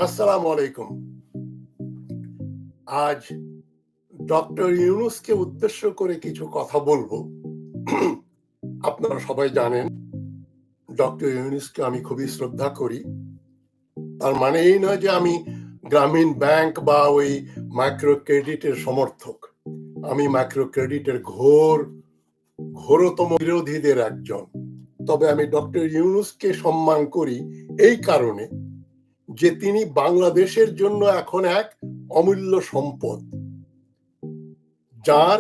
আসসালামু আলাইকুম। আজ ডক্টর ইউনূসকে উদ্দেশ্য করে কিছু কথা বলবো। আপনারা সবাই জানেন ডক্টর ইউনূসকে আমি খুবই শ্রদ্ধা করি। তার মানে এই নয় যে আমি গ্রামীণ ব্যাংক বা ওই মাইক্রো ক্রেডিটের সমর্থক। আমি মাইক্রো ক্রেডিটের ঘোরতম বিরোধীদের একজন। তবে আমি ডক্টর ইউনূসকে সম্মান করি এই কারণে যে তিনি বাংলাদেশের জন্য এখন এক অমূল্য সম্পদ, যার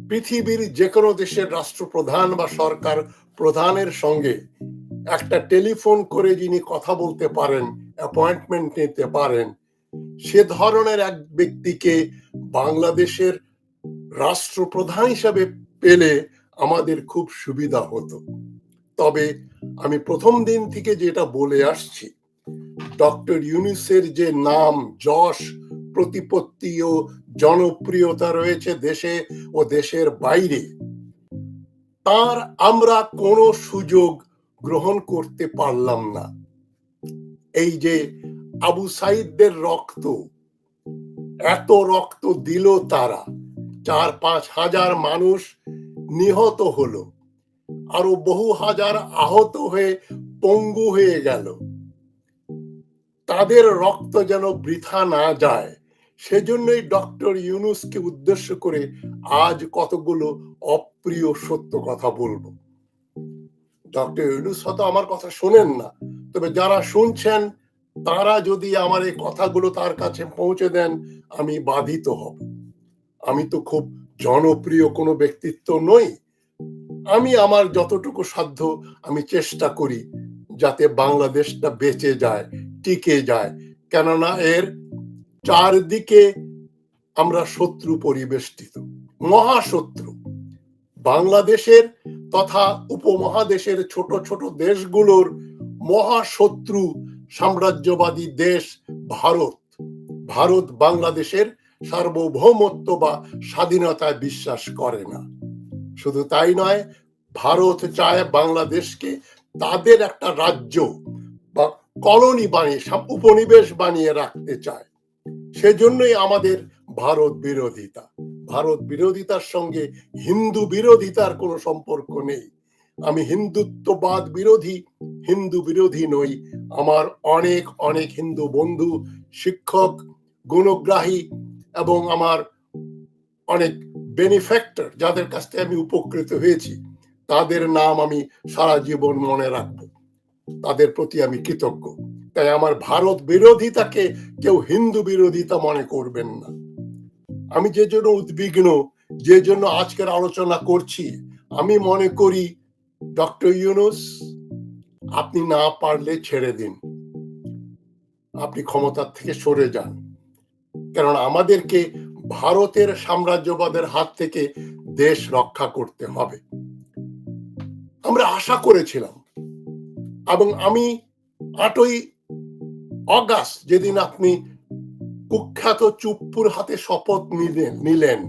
পৃথিবীর যে কোনো দেশের রাষ্ট্রপ্রধান বা সরকার প্রধানের সঙ্গে একটা টেলিফোন করে যিনি কথা বলতে পারেন, অ্যাপয়েন্টমেন্ট নিতে পারেন, সে ধরনের এক ব্যক্তিকে বাংলাদেশের রাষ্ট্রপ্রধান হিসাবে পেলে আমাদের খুব সুবিধা হতো। তবে আমি প্রথম দিন থেকে যেটা বলে আসছি, ডক্টর ইউনূসের যে নাম, যশ, প্রতিপত্তি ও জনপ্রিয়তা রয়েছে দেশে ও দেশের বাইরে, তার আমরা কোনো সুযোগ গ্রহণ করতে পারলাম না। এই যে আবু সাইদদের রক্ত, এত রক্ত দিল তারা, 4-5 হাজার মানুষ নিহত হলো, আরো বহু হাজার আহত হয়ে পঙ্গু হয়ে গেল। তাদের রক্ত যেন বৃথা না যায়, সেজন্যই ডক্টর ইউনূসকে উদ্দেশ্য করে আজ কতগুলো অপ্রিয় সত্য কথা বলবো। ডক্টর ইউনূস হয়তো আমার কথা শোনেন না, তবে যারা শুনছেন তারা যদি আমার এই কথাগুলো তার কাছে পৌঁছে দেন, আমি বাধিত হব। আমি তো খুব জনপ্রিয় কোনো ব্যক্তিত্ব নই। আমি আমার যতটুকু সাধ্য আমি চেষ্টা করি যাতে বাংলাদেশটা বেঁচে যায়, টিকে যায়। কেননা এর চারদিকে আমরা শত্রু পরিবেষ্টিত, মহাশত্রু। বাংলাদেশের তথা উপমহাদেশের ছোট ছোট দেশগুলোর মহাশত্রু সাম্রাজ্যবাদী দেশ ভারত। ভারত বাংলাদেশের সার্বভৌমত্ব বা স্বাধীনতায় বিশ্বাস করে না। শুধু তাই নয়, ভারত চায় বাংলাদেশকে তাদের একটা রাজ্য বা কলোনি বানিয়ে, উপনিবেশ বানিয়ে রাখতে চায়। সেজন্যই আমাদের ভারত বিরোধিতা। ভারত বিরোধিতার সঙ্গে হিন্দু বিরোধিতার কোনো সম্পর্ক নেই। আমি হিন্দুত্ববাদ বিরোধী, হিন্দু বিরোধী নই। আমার অনেক অনেক হিন্দু বন্ধু, শিক্ষক, গুণগ্রাহী এবং আমার অনেক বেনিফ্যাক্টর, যাদের কাছ থেকে আমি উপকৃত হয়েছি, তাদের নাম আমি সারা জীবন মনে রাখবো। তাদের প্রতি আমি কৃতজ্ঞ। তাই আমার ভারত বিরোধিতাকে কেউ হিন্দু বিরোধিতা মনে করবেন না। আমি যে জন্য উদ্বিগ্ন, যে জন্য আজকের আলোচনা করছি, আমি মনে করি ডক্টর ইউনূস, আপনি না পারলে ছেড়ে দিন, আপনি ক্ষমতার থেকে সরে যান। কারণ আমাদেরকে ভারতের সাম্রাজ্যবাদের হাত থেকে দেশ রক্ষা করতে হবে। আমরা আশা করেছিলাম, এবং আমি 8ই অগাস্ট যেদিন আপনি কুখ্যাত চুপ্পুর হাতে শপথ নিলেন,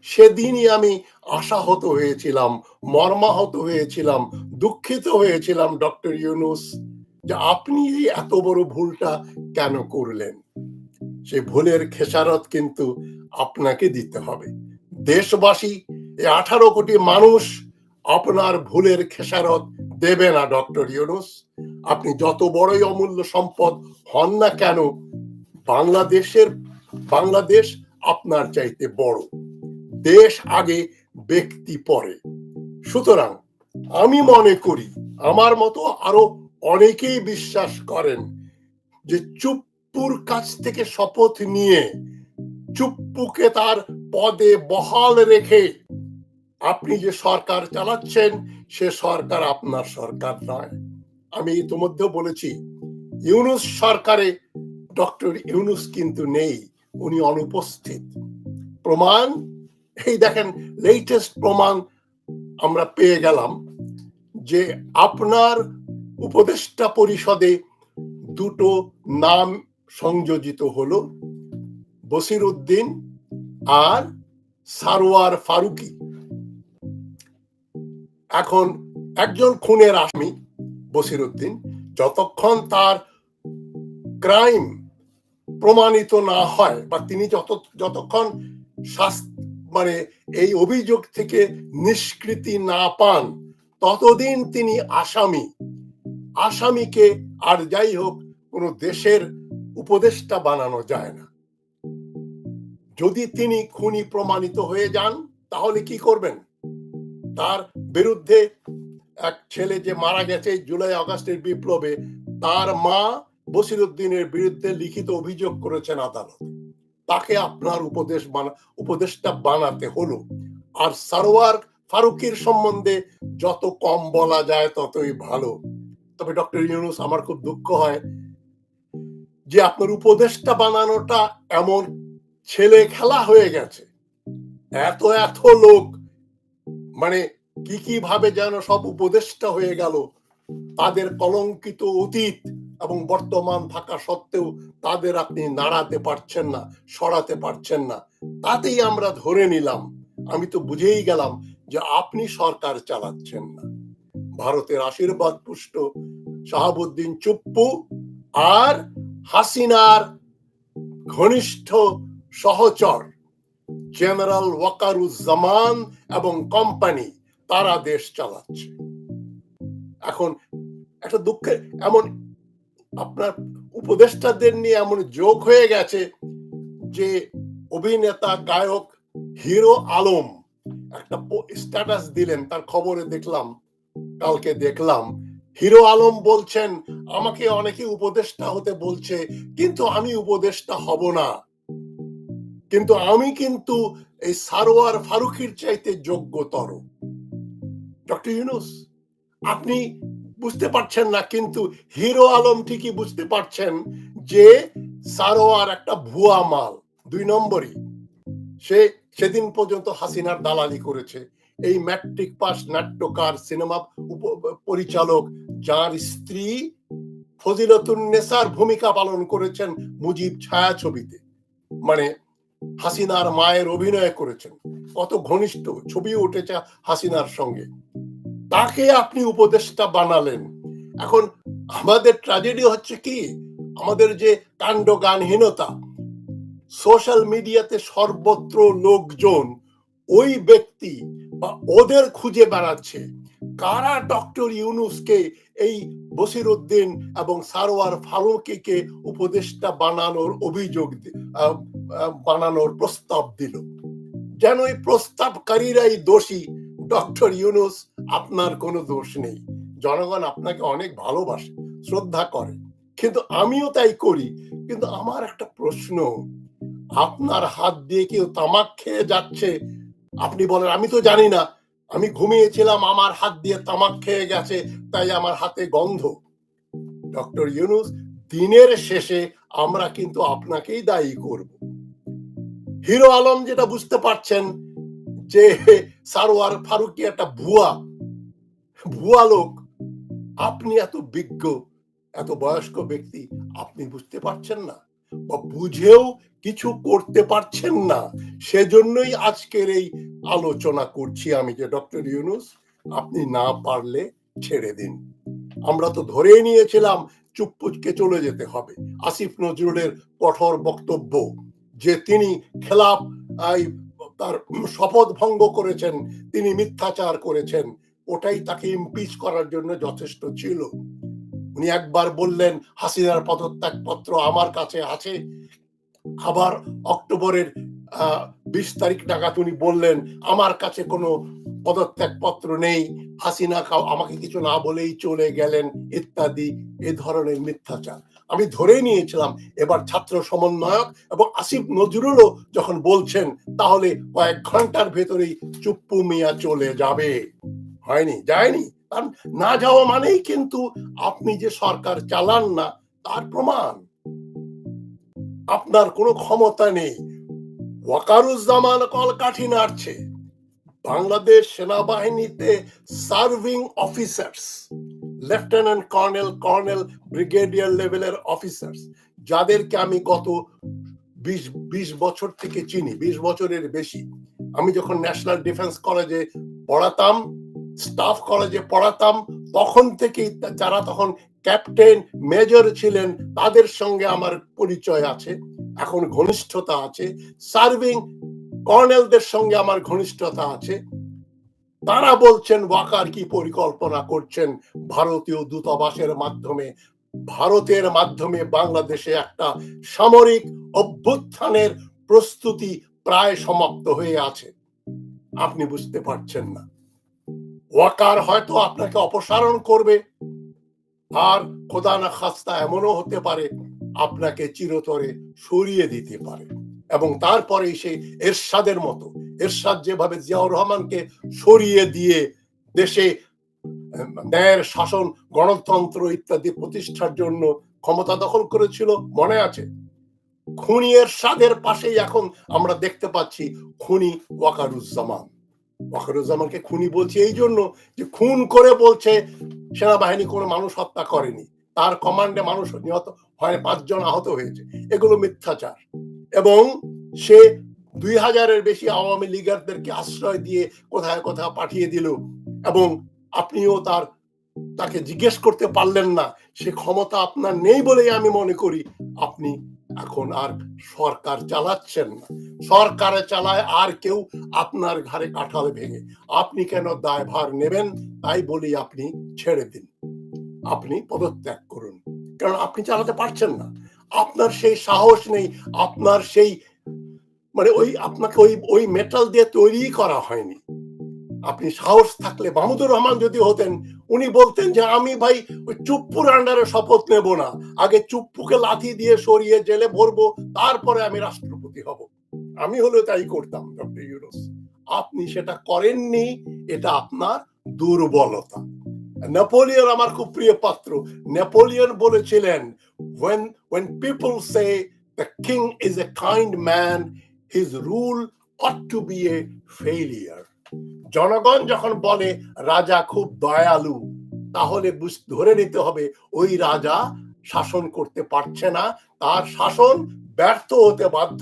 সেদিনই আমি আশাহত হয়েছিলাম, মর্মাহত হয়েছিলাম, দুঃখিত হয়েছিলাম ডক্টর ইউনূস, যে আপনি এই এত বড় ভুলটা কেন করলেন। সেই ভুলের খেসারত কিন্তু আপনাকে দিতে হবে। দেশবাসী, এই 18 কোটি মানুষ আপনার ভুলের খেসারত দেবে না ডক্টর ইউনূস। আপনি যত বড়ই অমূল্য সম্পদ হন না কেন, বাংলাদেশ আপনার চাইতে বড়। দেশ আগে, ব্যক্তি পরে। সুতরাং আমি মনে করি, আমার মতো আরো অনেকেই বিশ্বাস করেন, যে চুপ্পুর কাছ থেকে শপথ নিয়ে চুপ্পুকে তার পদে বহাল রেখে আপনি যে সরকার চালাচ্ছেন, সে সরকার আপনার সরকার নয়। আমি ইতিমধ্যে বলেছি, ইউনূস সরকারে ডক্টর ইউনূস কিন্তু নেই, উনি অনুপস্থিত। প্রমাণ, এই দেখেন, লেটেস্ট প্রমাণ আমরা পেয়ে গেলাম যে আপনার উপদেষ্টা পরিষদে দুটো নাম সংযোজিত হলো, বসির উদ্দিন আর সারোয়ার ফারুকী। এখন একজন খুনের আসামি বসির উদ্দিন, যতক্ষণ তার ক্রাইম প্রমাণিত না হয় বা তিনি যতক্ষণ মানে এই অভিযোগ থেকে নিষ্কৃতি না পান ততদিন তিনি আসামিকে আর যাই হোক কোন দেশের উপদেষ্টা বানানো যায় না। যদি তিনি খুনি প্রমাণিত হয়ে যান তাহলে কি করবেন? তার বিরুদ্ধে এক ছেলে যে মারা গেছে জুলাই আগস্টের বিপ্লবে, তার মা বসিরউদ্দিনের বিরুদ্ধে লিখিত অভিযোগ করেছেন আদালতে, তাকে আপনার উপদেষ্টা বানাতে হলো। আর সারোয়ার ফারুকীর সম্বন্ধে যত কম বলা যায় ততই ভালো। তবে ডক্টর ইউনূস, আমার খুব দুঃখ হয় যে আপনার উপদেষ্টা বানানোটা এমন ছেলে খেলা হয়ে গেছে। এত লোক মানে কি ভাবে যেন সব উপদেষ্টা হয়ে গেল, তাদের কলঙ্কিত অতীত এবং বর্তমান থাকা সত্ত্বেও তাদের আপনি নাড়াতে পারছেন না, সরাতে পারছেন না। তাতেই আমরা ধরে নিলাম, আমি তো বুঝেই গেলাম যে আপনি সরকার চালাচ্ছেন না। ভারতের আশীর্বাদ পুষ্ট শাহাবুদ্দিন চুপ্পু আর হাসিনার ঘনিষ্ঠ সহচর জেনারেল ওয়াকারুজ্জামান এবং কোম্পানি, তারা দেশ চালাচ্ছে। এখন একটা দুঃখের এমন আপনার উপদেষ্টাদের নিয়ে এমন যোগ হয়ে গেছে যে অভিনেতা গায়ক হিরো আলম একটা স্ট্যাটাস দিলেন, তার খবরে কালকে দেখলাম হিরো আলম বলছেন আমাকে অনেকে উপদেষ্টা হতে বলছে, কিন্তু আমি উপদেষ্টা হব না, কিন্তু আমি কিন্তু এই সারোয়ার ফারুকীর চাইতে যোগ্যতর। ডক্টর ইউনূস, আপনি বুঝতে পারছেন না, কিন্তু হিরো আলম ঠিকই বুঝতে পারছেন যে সারোয়ার একটা ভুয়া মাল। 2 নম্বরই সে সেদিন পর্যন্ত হাসিনার দালালি করেছে। এই ম্যাট্রিক পাস নাট্যকার, সিনেমা পরিচালক, যার স্ত্রী ফজিলতুন্নেসার ভূমিকা পালন করেছেন মুজিব ছায়াছবিতে, মানে হাসিনার মায়ের অভিনয় করেছেন, কত ঘনিষ্ঠ ছবি উঠেছে হাসিনার সঙ্গে, তাকে আপনি উপদেষ্টা বানালেন। এখন আমাদের ট্র্যাজেডি হচ্ছে কি, আমাদের যে কাণ্ডজ্ঞানহীনতা, সোশ্যাল মিডিয়াতে সর্বত্র লোকজন ওই ব্যক্তি বা ওদের খুঁজে বেড়াচ্ছে কারা ডক্টর ইউনূসকে, এই বসিরউদ্দিন এবং সারোয়ার ফারুকীকে উপদেষ্টা বানানোর প্রস্তাব দিল। যেন এই প্রস্তাবকারীরাই দোষী। ডক্টর ইউনূস, আপনার কোনো দোষ নেই। জনগণ আপনাকে অনেক ভালোবাসে, শ্রদ্ধা করে, কিন্তু আমিও তাই করি। কিন্তু আমার একটা প্রশ্ন, আপনার হাত দিয়ে কেউ তামাক খেয়ে যাচ্ছে, আপনি বলেন আমি তো জানি না, আমি ঘুমিয়েছিলাম, আমার হাত দিয়ে তামাক খেয়ে গেছে, তাই আমার হাতে গন্ধ। ডক্টর ইউনূস, দিনের শেষে আমরা কিন্তু আপনাকেই দায়ী করব। হিরো আলম যেটা বুঝতে পারছেন যে সারোয়ার ফারুকী একটা ভুয়া লোক, আপনি এত বিজ্ঞ, এত বয়স্ক ব্যক্তি, আপনি বুঝতে পারছেন না বা বুঝেও কিছু করতে পারছেন না। সেজন্যই আজকের এই আলোচনা করছি আমি যে ডক্টর ইউনূস, আপনি না পারলে ছেড়ে দিন। আমরা তো ধরেই নিয়েছিলাম চুপপুচকে চলে যেতে হবে। আসিফ নজরুলের কঠোর বক্তব্য যে তিনি খেলাফ তার শপথ ভঙ্গ করেছেন, তিনি মিথ্যাচার করেছেন, ওটাই তাকে ইমপিচ করার জন্য যথেষ্ট ছিল। উনি একবার বললেন হাসিনার পদত্যাগ পত্র আমার কাছে আছে, আবার অক্টোবরের 20 তারিখ নাগাদ উনি বললেন আমার কাছে কোনো পদত্যাগ পত্র নেই, হাসিনা আমাকে কিছু না বলেই চলে গেলেন ইত্যাদি, এ ধরনের মিথ্যাচার। আমি ধরেই নিয়েছিলাম এবার ছাত্র সমন্বয়ক এবং আসিফ নজরুলও যখন বলছেন তাহলে কয়েক ঘন্টার ভেতরেই চুপ্পু মিয়া চলে যাবে। হয়নি, যায়নি। না যাওয়া মানেই কিন্তু আপনি যে সরকার চালান না তার প্রমাণ। আপনার কোনো ক্ষমতা নেই। ওয়াকারুজ্জামান কলকাঠি নাড়ছে। বাংলাদেশ সেনাবাহিনীতে serving officers, lieutenant colonel, brigadier লেভেলের অফিসার্স, যাদেরকে আমি গত 20 বছর থেকে চিনি, 20 বছরের বেশি। আমি যখন ন্যাশনাল ডিফেন্স কলেজে পড়াতাম, স্টাফ কলেজে পড়াতাম, তখন থেকেই যারা তখন ক্যাপ্টেন মেজর ছিলেন তাদের সঙ্গে আমার পরিচয় আছে। এখন ঘনিষ্ঠতা আছে, সার্ভিং কর্নেলদের সঙ্গে আমার ঘনিষ্ঠতা আছে। তারা বলছেন ওয়াকার কি পরিকল্পনা করছেন ভারতীয় দূতাবাসের মাধ্যমে, ভারতের মাধ্যমে বাংলাদেশে একটা সামরিক অভ্যুত্থানের প্রস্তুতি প্রায় সমাপ্ত হয়ে আছে। আপনি বুঝতে পারছেন না। ওয়াকার হয়তো আপনাকে অপসারণ করবে, আর খোদা না খাস্তা এমনও হতে পারে আপনাকে চিরতরে সরিয়ে দিতে পারে। এবং তারপরে সে এরশাদের মতো, এরশাদ যেভাবে জিয়াউর রহমানকে সরিয়ে দিয়ে দেশে ন্যায়ের শাসন, গণতন্ত্র ইত্যাদি প্রতিষ্ঠার জন্য ক্ষমতা দখল করেছিল, মনে আছে? খুনি এরশাদের পাশেই এখন আমরা দেখতে পাচ্ছি খুনি ওয়াকারুজ্জামান। ওয়াকারুজ্জামানকে খুনি বলছি এই জন্য যে খুন করে বলছে সেনাবাহিনী কোনো মানুষ হত্যা করেনি, তার কমান্ডে মানুষ নিহত হয়, 5 জন আহত হয়েছে, এগুলো মিথ্যাচার। এবং সে 2000-এর বেশি আওয়ামী লীগারদেরকে আশ্রয় দিয়ে কোথায় কোথায় পাঠিয়ে দিল, এবং আপনিও তাকে জিজ্ঞেস করতে পারলেন না। সে ক্ষমতা আপনার নেই বলেই আমি মনে করি আপনি এখন আর সরকার চালাচ্ছেন না। সরকারে চালায় আর কেউ, আপনার ঘাড়ে কাঁঠাল ভেঙে আপনি কেন দায়ভার নেবেন? তাই বলি আপনি ছেড়ে দিন, আপনি পদত্যাগ করুন, কারণ আপনি চালাতে পারছেন না। আপনার সেই সাহস নেই, আপনার সেই আপনাকে ওই মেটাল দিয়ে তৈরি করা হয়নি। আপনি সাহস থাকলে, মাহমুদুর রহমান যদি হতেন, উনি বলতেন যে আমি ভাই ওই চুপ্পুর আন্ডারে শপথ নেব না, আগে চুপ্পুকে লাথি দিয়ে সরিয়ে জেলে ভরবো, তারপরে আমি রাষ্ট্রপতি হব। আমি হলে তাই করতাম ডক্টর ইউনূস। আপনি সেটা করেননি, এটা আপনার দুর্বলতা। নেপোলিয়ন আমার খুব প্রিয় পাত্র। নেপোলিয়ন বলেছিলেন, when people say the king is a kind man, his rule ought to be a failure. জনগণ যখন বলে রাজা খুব দয়ালু, তাহলে ধরে নিতে হবে ওই রাজা শাসন করতে পারছে না, তার শাসন ব্যর্থ হতে বাধ্য।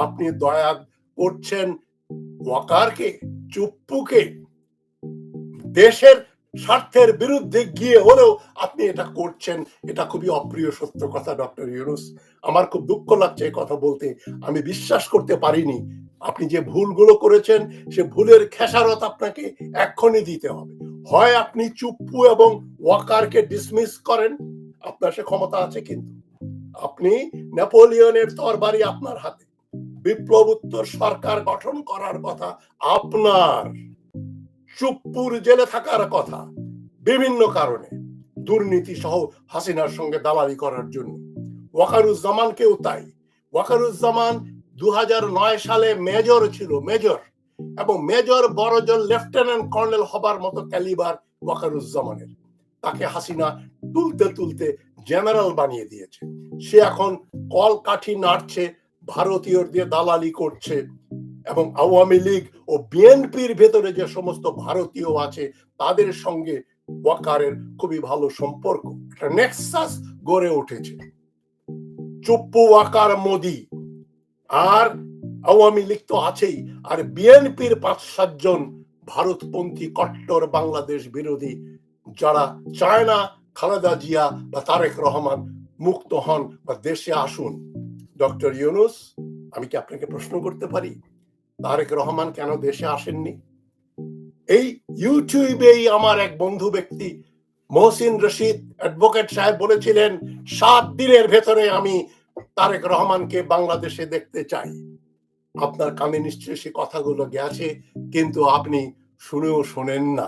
আপনি দয়া করছেন ওয়াকারকে, চুপ্পুকে, দেশের স্বার্থের বিরুদ্ধে গিয়ে হলেও আপনি এটা করছেন। এটা খুবই অপ্রিয় সত্য কথা ডক্টর ইউনূস। আমার খুব দুঃখ লাগছে এই কথা বলতে। আমি বিশ্বাস করতে পারিনি আপনি যে ভুলগুলো করেছেন, সে ভুলের খেসারত আপনাকে এক্ষুনি দিতে হবে। হয় আপনি চুপ্পু এবং ওয়াকারকে ডিসমিস করেন, আপনার সে ক্ষমতা আছে, কিন্তু আপনি নেপোলিয়নের তরবারি আপনার হাতে, বিপ্লবোত্তর সরকার গঠন করার কথা আপনার, চুপ্পুর জেলে থাকার কথা বিভিন্ন কারণে, দুর্নীতি সহ হাসিনার সঙ্গে দালালি করার জন্য। ওয়াকারুজ্জামানকেও তাই। ওয়াকারুজ্জামান 2009 সালে মেজর ছিল, মেজর, এবং মেজর বড়জন লেফটেন্যান্ট কর্নেল হবার মতো ক্যালিবার ওয়াকারুজ্জামানের। তাকে হাসিনা তুলতে তুলতে জেনারেল বানিয়ে দিয়েছে। সে এখন কলকাঠি নাড়ছে, ভারতীয় দিয়ে দালালি করছে, এবং আওয়ামী লীগ ও বিএনপির ভেতরে যে সমস্ত ভারতীয় আছে তাদের সঙ্গে ওয়াকারের খুবই ভালো সম্পর্ক, একটা নেক্সাস গড়ে উঠেছে। চুপ্পু, ওয়াকার, মোদি আর আওয়ামী লীগ তো আছেই, আর বিএনপির 5-7 জন ভারতপন্থী কট্টর বাংলাদেশ বিরোধী, যারা চায় না খালেদা জিয়া বা তারেক রহমান মুক্ত হন বা দেশে আসুন। ডক্টর ইউনূস, আমি কি আপনাকে প্রশ্ন করতে পারি, তারেক রহমান কেন দেশে আসেননি? এই ইউটিউবেই আমার এক বন্ধু ব্যক্তি মহসিন রশিদ অ্যাডভোকেট সাহেব বলেছিলেন 7 দিনের ভেতরে আমি তারেক রহমানকে বাংলাদেশে দেখতে চাই। আপনার কানে নিশ্চয়ই সে কথাগুলো গেছে, কিন্তু আপনি শুনেও শোনেন না,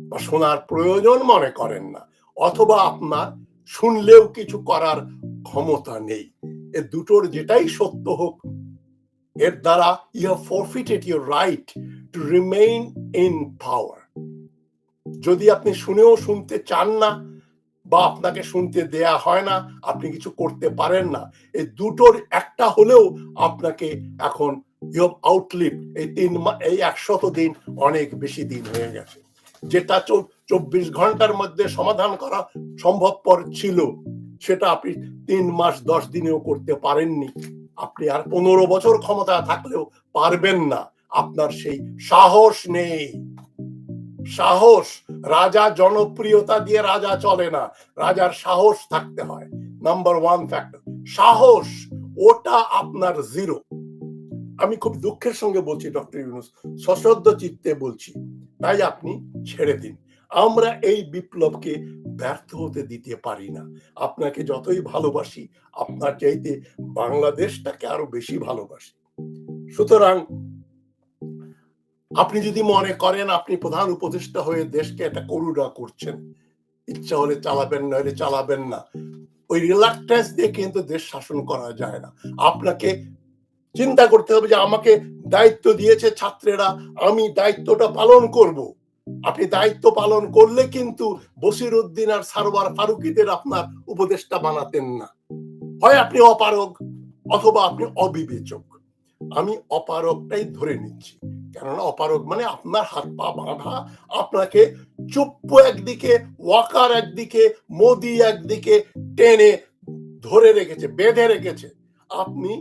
বা শোনার প্রয়োজন মনে করেন না, অথবা আপনার শুনলেও কিছু করার ক্ষমতা নেই। এ দুটোর যেটাই সত্য হোক, এর দ্বারা you have forfeited your right to remain in power. যদি আপনি শুনেও শুনতে চান না, বা আপনাকে শুনতে দেয়া হয় না, আপনি কিছু করতে পারেন না। এই দুটোর একটা হলেও আপনাকে এখন you have outlived এই 100 দিন অনেক বেশি দিন হয়ে গেছে। যেটা 24 ঘন্টার মধ্যে সমাধান করা সম্ভবপর ছিল, সেটা আপনি 3 মাস 10 দিনেও করতে পারেননি। আপনি আর 15 বছর ক্ষমতা থাকলেও পারবেন না। আপনার সেই সাহস নেই। সাহস, রাজা জনপ্রিয়তা দিয়ে রাজা চলে না, রাজার সাহস থাকতে হয়। নাম্বার 1 ফ্যাক্টর সাহস। ওটা আপনার জিরো। আমি খুব দুঃখের সঙ্গে বলছি ডক্টর ইউনূস, সশ্রদ্ধ চিত্তে বলছি, তাই আপনি ছেড়ে দিন। আমরা এই বিপ্লবকে ব্যর্থ হতে দিতে পারি না। আপনাকে যতই ভালোবাসি, আপনার চাইতে বাংলাদেশটাকে আরো বেশি ভালোবাসি। সুতরাং আপনি যদি মনে করেন আপনি প্রধান উপদেষ্টা হয়ে দেশকে একটা করুণা করছেন, ইচ্ছা হলে চালাবেন, নইলে চালাবেন না, ওই রিলাক্টেন্স দিয়ে কিন্তু দেশ শাসন করা যায় না। আপনাকে চিন্তা করতে হবে যে আমাকে দায়িত্ব দিয়েছে ছাত্রেরা, আমি দায়িত্বটা পালন করব। আপনি দায়িত্ব পালন করলে কিন্তু বসির উদ্দিন আর সারওয়ার ফারুকীদের আপনার উপদেষ্টা বানাতেন না। হয় আপনি অপারগ অথবা আপনি অবিবেচক। আমি অপারগটাই ধরে নিচ্ছি, কেননা অপারগ মানে আপনার হাত পা বাঁধা, আপনাকে চুপ্পু একদিকে, ওয়াকার একদিকে, মোদি একদিকে টেনে ধরে রেখেছে, বেঁধে রেখেছে। আপনি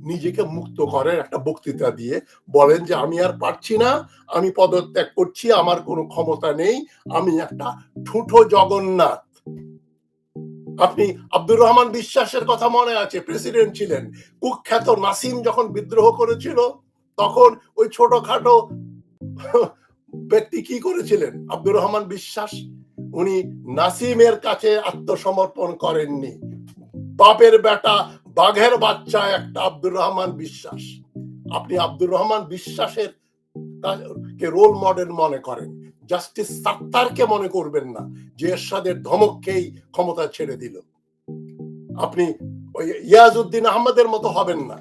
নিজেকে মুক্ত করেন একটা বক্তৃতা দিয়ে, বলেন যে আমি আর পারছি না, আমি পদত্যাগ করছি, আমার কোনো ক্ষমতা নেই, আমি একটা ঠুঁটো জগন্নাথ। আপনি আব্দুর রহমান বিশ্বাসের কথা মনে আছে, প্রেসিডেন্ট ছিলেন, কুখ্যাত নাসিম যখন বিদ্রোহ করেছিল, তখন ওই ছোটখাটো ব্যক্তি কি করেছিলেন? আব্দুর রহমান বিশ্বাস, উনি নাসিমের কাছে আত্মসমর্পণ করেননি। বাপের বেটা, বাঘের বাচ্চা একটা আব্দুর রহমান বিশ্বাস। আপনি আব্দুর রহমান বিশ্বাসের কে রোল মডেল মনে করেন, জাস্টিস সাত্তারকে মনে করবেন না, যে এরশাদের ধমককেই ক্ষমতা ছেড়ে দিল। আপনি ওই ইয়াজউদ্দিন আহমদের মতো হবেন না।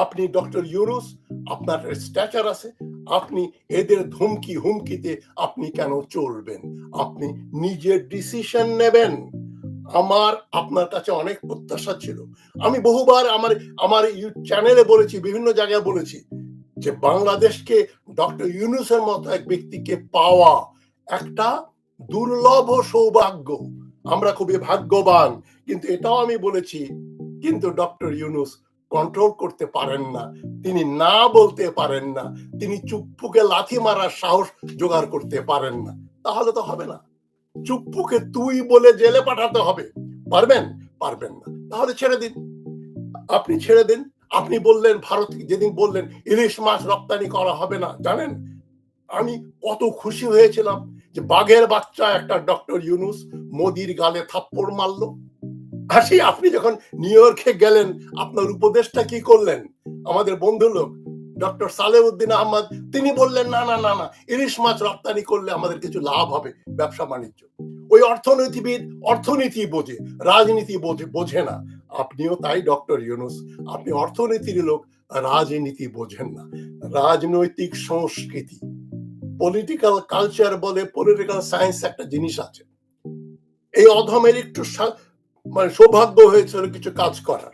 আপনি ডক্টর ইউনূস, আপনার স্ট্যাচার আছে, আপনি এদের ধমকি হুমকিতে আপনি কেন চলবেন? আপনি নিজের ডিসিশন নেবেন। আমার আপনার কাছে অনেক প্রত্যাশা ছিল। আমি বহুবার আমার চ্যানেলে বলেছি, বিভিন্ন জায়গায় বলেছি যে বাংলাদেশকে ডক্টর ইউনূসের মতো এক ব্যক্তিকে পাওয়া একটা দুর্লভ সৌভাগ্য। আমরা খুবই ভাগ্যবান। কিন্তু এটাও আমি বলেছি, কিন্তু ডক্টর ইউনূস কন্ট্রোল করতে পারেন না, তিনি না বলতে পারেন না, তিনি চুপ্পুকে লাথি মারার সাহস জোগাড় করতে পারেন না। তাহলে তো হবে না। চুপ্পুকে তুই বলে জেলে পাঠাতে হবে, পারবেন? পারবেন না। তাহলে ছেড়ে দিন, আপনি ছেড়ে দিন। আপনি বললেন, ভারত যেদিন বললেন ইলিশ মাছ রপ্তানি করা হবে না, জানেন আমি কত খুশি হয়েছিলাম যে বাঘের বাচ্চা একটা ডক্টর ইউনূস মোদির গালে থাপ্পড় মারলো। আসি, আপনি যখন নিউ ইয়র্কে গেলেন, আপনার উপদেশটা কি করলেন? আমাদের বন্ধু লোক ডক্টর সালেউদ্দিন আহমদ, তিনি বললেন না না না না, ইলিশ মাছ রপ্তানি করলে আমাদের কিছু লাভ হবে, ব্যবসা বাণিজ্য। ওই অর্থনীতিবিদ অর্থনীতি বোঝে, রাজনীতি বোঝে না। আপনিও তাই ডক্টর ইউনূস, আপনি অর্থনীতির লোক, রাজনীতি বোঝেন না। রাজনৈতিক সংস্কৃতি, পলিটিক্যাল কালচার বলে, পলিটিক্যাল সায়েন্স একটা জিনিস আছে। এই অধমের একটু মানে সৌভাগ্য হয়েছিল কিছু কাজ করার।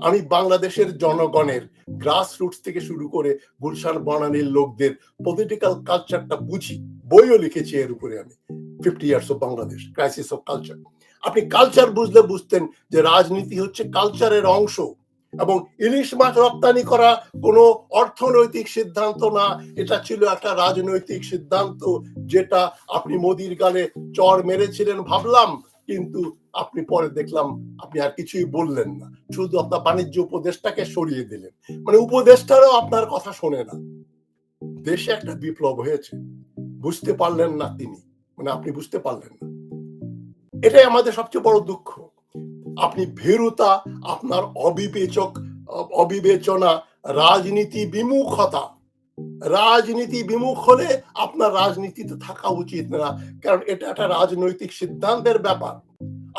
আমি বাংলাদেশের জনগণের গ্রাসরুটস থেকে শুরু করে গুলশান বনানীর লোকদের পলিটিক্যাল কালচারটা বুঝি, বইও লিখেছি এর উপরে আমি, 50 years of Bangladesh, crisis of culture. আপনি কালচার বুঝলে বুঝতেন যে রাজনীতি হচ্ছে কালচারের অংশ, এবং ইলিশ মাছ রপ্তানি করা কোনো অর্থনৈতিক সিদ্ধান্ত না, এটা ছিল একটা রাজনৈতিক সিদ্ধান্ত, যেটা আপনি মোদির গালে চড় মেরেছিলেন ভাবলাম, কিন্তু আপনি পরে দেখলাম আপনি আর কিছুই বললেন না, শুধু আপনার বাণিজ্য উপদেষ্টাকে সরিয়ে দিলেন। মানে উপদেষ্টারাও আপনার কথা শোনে না। দেশে একটা বিপ্লব হয়েছে, বুঝতে পারলেন না তিনি, মানে আপনি বুঝতে পারলেন না। এটাই আমাদের সবচেয়ে বড় দুঃখ। আপনি ভীরুতা, আপনার অবিবেচনা, রাজনীতি বিমুখতা, রাজনীতি বিমুখ হলে আপনার রাজনীতিতে থাকা উচিত না, কারণ এটা একটা রাজনৈতিক সিদ্ধান্তের ব্যাপার।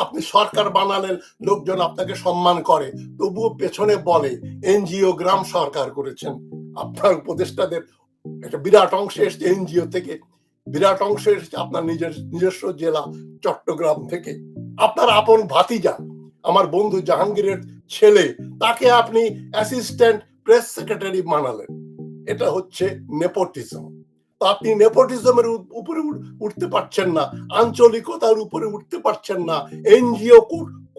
আপনি সরকার বানালেন, লোকজন আপনাকে সম্মান করে, তবুও পেছনে বলে এনজিও গ্রাম সরকার করেছেন। আপনার উপদেষ্টাদের একটা বিরাট অংশ এসছে এনজিও থেকে, বিরাট অংশ এসছে আপনার নিজস্ব জেলা চট্টগ্রাম থেকে। আপনার আপন ভাতিজা, আমার বন্ধু জাহাঙ্গীরের ছেলে, তাকে আপনি অ্যাসিস্ট্যান্ট প্রেস সেক্রেটারি বানালেন। এটা হচ্ছে নেপোটিজম। তো আপনি নেপোটিজমের উপরে উঠতে পারছেন না, আঞ্চলিকতার উপরে উঠতে পারছেন না, এনজিও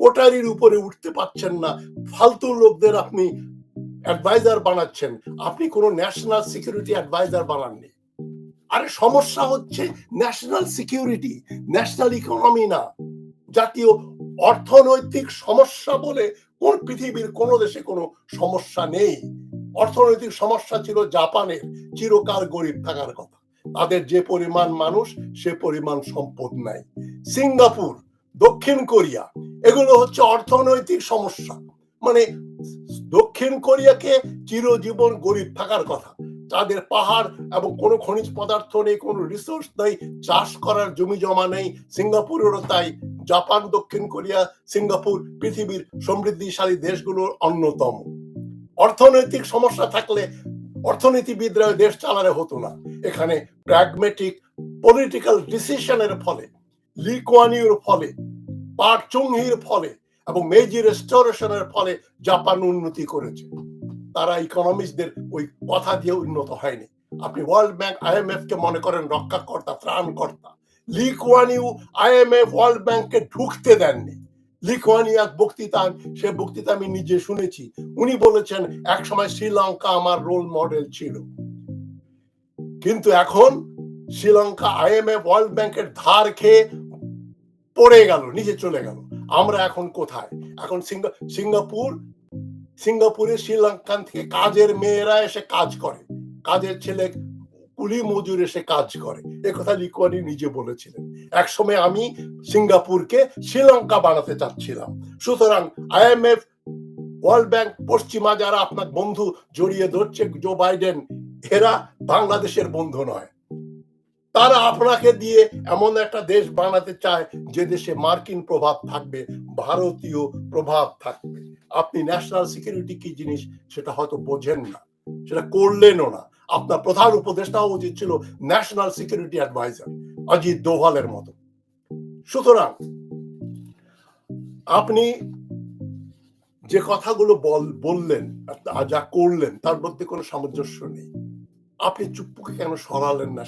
কোটারির উপরে উঠতে পারছেন না, ফালতু লোকদের আপনি অ্যাডভাইজার বানাচ্ছেন, আপনি কোনো ন্যাশনাল সিকিউরিটি অ্যাডভাইজার বানাননি। আরে সমস্যা হচ্ছে ন্যাশনাল সিকিউরিটি, ন্যাশনাল ইকোনমি না, জাতীয় অর্থনৈতিক সমস্যা বলে কোন পৃথিবীর কোন দেশে কোনো সমস্যা নেই। অর্থনৈতিক সমস্যা ছিল জাপানের, চিরকাল গরিব থাকার কথা। তাদের যে পরিমাণ মানুষ সে পরিমাণ সম্পদ নাই। সিঙ্গাপুর, দক্ষিণ কোরিয়া, এগুলো হচ্ছে অর্থনৈতিক সমস্যা। মানে দক্ষিণ কোরিয়াকে চিরজীবন গরিব থাকার কথা। তাদের পাহাড় এবং কোনো খনিজ পদার্থ নেই, কোনো রিসোর্স নেই, চাষ করার জমি জমা নেই। সিঙ্গাপুরেরও তাই। জাপান, দক্ষিণ কোরিয়া, সিঙ্গাপুর পৃথিবীর সমৃদ্ধিশালী দেশগুলোর অন্যতম। অর্থনৈতিক সমস্যা থাকলে অর্থনীতিবিদরা দেশ চালালে হতো না। এখানে প্র্যাগমেটিক পলিটিক্যাল ডিসিশনের ফলে, লি কুয়ান ইউর ফলে, পার্ক চুং হির ফলে এবং মেজি রেস্টোরেশনের ফলে জাপান উন্নতি করেছে। তারা ইকোনমিস্টদের ওই কথা দিয়ে উন্নত হয়নি। আপনি ওয়ার্ল্ড ব্যাংক, আইএমএফ কে মনে করেন রক্ষাকর্তা, ত্রাণকর্তা। লি কুয়ান ইউ আইএমএফ ওয়ার্ল্ড ব্যাংককে ঢুকতে দেননি। লি কুয়ান ইউ এক বক্তৃতা, সে বক্তৃতা আমি নিজে শুনেছি। উনি বলেছেন, এক সময় শ্রীলঙ্কা আমার রোল মডেল ছিল, কিন্তু এখন শ্রীলঙ্কা আইএমএফ ওয়ার্ল্ড ব্যাংকের ধার খেয়ে পড়ে গেল, নিচে চলে গেল। আমরা এখন কোথায়? এখন সিঙ্গাপুরে শ্রীলঙ্কান থেকে কাজের মেয়েরা এসে কাজ করে, কাজের ছেলে কুলি মজুর এসে কাজ করে। এ কথা লি কুয়ান ইউ নিজে বলেছিলেন। এক সময় আমি সিঙ্গাপুরকে শ্রীলঙ্কা বানাতে চাচ্ছিলাম। সুতরাং আইএমএফ, ওয়ার্ল্ড ব্যাংক, পশ্চিমা যারা আপনার বন্ধু জড়িয়ে ধরছে, জো বাইডেন, এরা বাংলাদেশের বন্ধু নয়। তারা আপনাকে দিয়ে এমন একটা দেশ বানাতে চায় যে দেশে মার্কিন প্রভাব থাকবে, ভারতীয় প্রভাব থাকবে। আপনি ন্যাশনাল সিকিউরিটি কি জিনিস সেটা হয়তো বোঝেন না, সেটা করলেনও না। আপনার প্রধান উপদেষ্টা উচিত ছিল ন্যাশনাল সিকিউরিটি অ্যাডভাইজার অজিত দোভালের মতো। সুতরাং আপনি যে কথাগুলো বললেন, যা করলেন, তার মধ্যে কোনো সামঞ্জস্য নেই। আপনি চুপ্পুকে কেন সরালেন না?